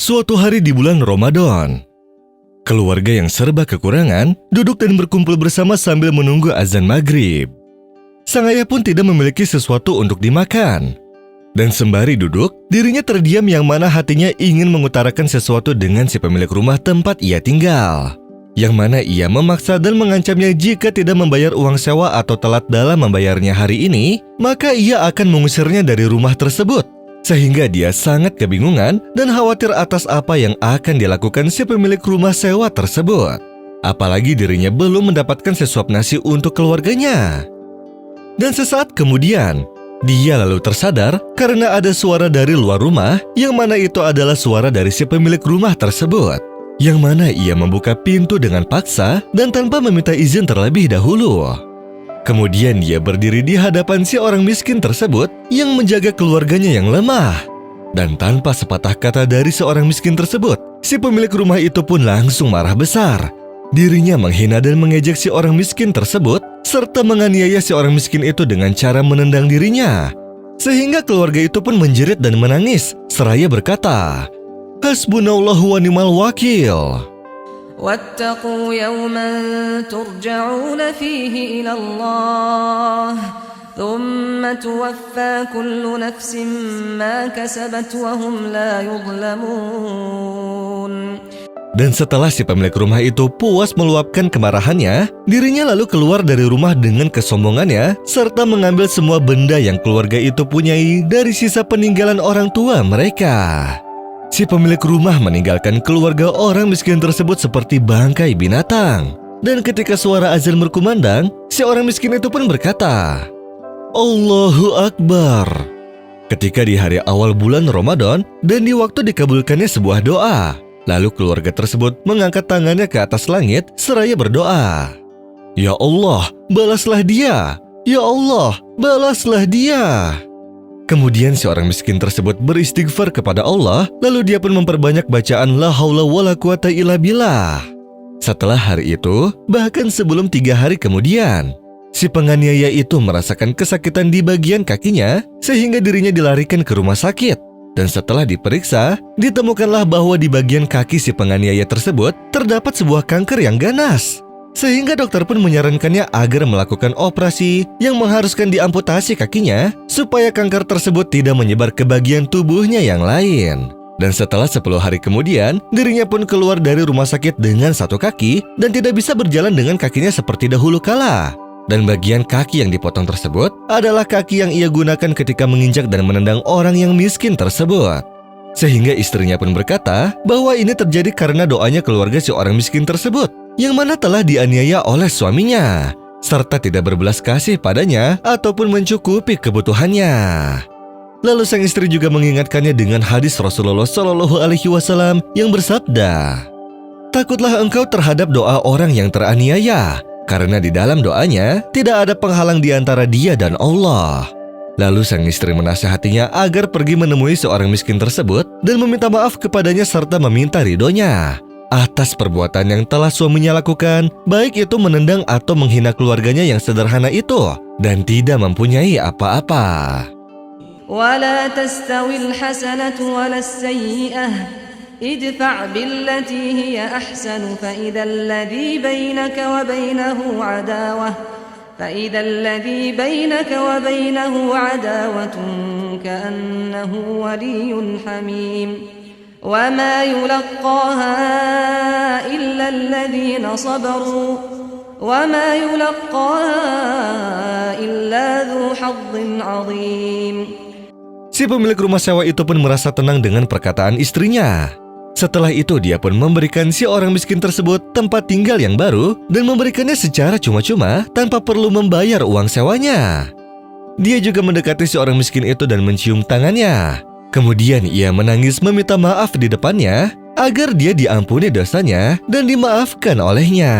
Suatu hari di bulan Ramadan, keluarga yang serba kekurangan duduk dan berkumpul bersama sambil menunggu azan maghrib. Sang ayah pun tidak memiliki sesuatu untuk dimakan. Dan sembari duduk, dirinya terdiam yang mana hatinya ingin mengutarakan sesuatu dengan si pemilik rumah tempat ia tinggal. Yang mana ia memaksa dan mengancamnya jika tidak membayar uang sewa atau telat dalam membayarnya hari ini, maka ia akan mengusirnya dari rumah tersebut. Sehingga dia sangat kebingungan dan khawatir atas apa yang akan dilakukan si pemilik rumah sewa tersebut. Apalagi dirinya belum mendapatkan sesuap nasi untuk keluarganya. Dan sesaat kemudian, dia lalu tersadar karena ada suara dari luar rumah yang mana itu adalah suara dari si pemilik rumah tersebut. Yang mana ia membuka pintu dengan paksa dan tanpa meminta izin terlebih dahulu. Kemudian dia berdiri di hadapan si orang miskin tersebut yang menjaga keluarganya yang lemah. Dan tanpa sepatah kata dari seorang miskin tersebut, si pemilik rumah itu pun langsung marah besar. Dirinya menghina dan mengejek si orang miskin tersebut, serta menganiaya si orang miskin itu dengan cara menendang dirinya. Sehingga keluarga itu pun menjerit dan menangis, seraya berkata, "Hasbunallahu wa ni'mal wakil." واتقوا يوما ترجعون فيه إلى الله ثم توفى كل نفس ما كسبت وهم لا يظلمون. Dan setelah si pemilik rumah itu puas meluapkan kemarahannya, dirinya lalu keluar dari rumah dengan kesombongannya serta mengambil semua benda yang keluarga itu punyai dari sisa peninggalan orang tua mereka. Si pemilik rumah meninggalkan keluarga orang miskin tersebut seperti bangkai binatang. Dan ketika suara azan berkumandang, si orang miskin itu pun berkata, "Allahu Akbar." Ketika di hari awal bulan Ramadan dan di waktu dikabulkannya sebuah doa, lalu keluarga tersebut mengangkat tangannya ke atas langit seraya berdoa, "Ya Allah, balaslah dia. Ya Allah, balaslah dia." Kemudian si orang miskin tersebut beristighfar kepada Allah, lalu dia pun memperbanyak bacaan la haula wala quwata illa billah. Setelah hari itu, bahkan sebelum 3 hari kemudian, si penganiaya itu merasakan kesakitan di bagian kakinya sehingga dirinya dilarikan ke rumah sakit. Dan setelah diperiksa, ditemukanlah bahwa di bagian kaki si penganiaya tersebut terdapat sebuah kanker yang ganas. Sehingga dokter pun menyarankannya agar melakukan operasi yang mengharuskan diamputasi kakinya supaya kanker tersebut tidak menyebar ke bagian tubuhnya yang lain. Dan setelah 10 hari kemudian, dirinya pun keluar dari rumah sakit dengan 1 kaki dan tidak bisa berjalan dengan kakinya seperti dahulu kala. Dan bagian kaki yang dipotong tersebut adalah kaki yang ia gunakan ketika menginjak dan menendang orang yang miskin tersebut. Sehingga istrinya pun berkata bahwa ini terjadi karena doanya keluarga si orang miskin tersebut, yang mana telah dianiaya oleh suaminya, serta tidak berbelas kasih padanya ataupun mencukupi kebutuhannya. Lalu sang istri juga mengingatkannya dengan hadis Rasulullah SAW yang bersabda, "Takutlah engkau terhadap doa orang yang teraniaya, karena di dalam doanya tidak ada penghalang di antara dia dan Allah." Lalu sang istri menasihatinya agar pergi menemui seorang miskin tersebut dan meminta maaf kepadanya serta meminta ridhonya atas perbuatan yang telah suaminya lakukan, baik itu menendang atau menghina keluarganya yang sederhana itu dan tidak mempunyai apa-apa. ولا تستوي الحسنة ولا السيئة ادفع بالتي هي أحسن فإذا الذي بينك وبينه عداوة كأنه ولي حميم وما يلقاها إلا الذين صبروا وما يلقاها إلا ذو حظ عظيم. Si pemilik rumah sewa itu pun merasa tenang dengan perkataan istrinya. Setelah itu dia pun memberikan si orang miskin tersebut tempat tinggal yang baru dan memberikannya secara cuma-cuma tanpa perlu membayar uang sewanya. Dia juga mendekati si orang miskin itu dan mencium tangannya. Kemudian ia menangis meminta maaf di depannya agar dia diampuni dosanya dan dimaafkan olehnya.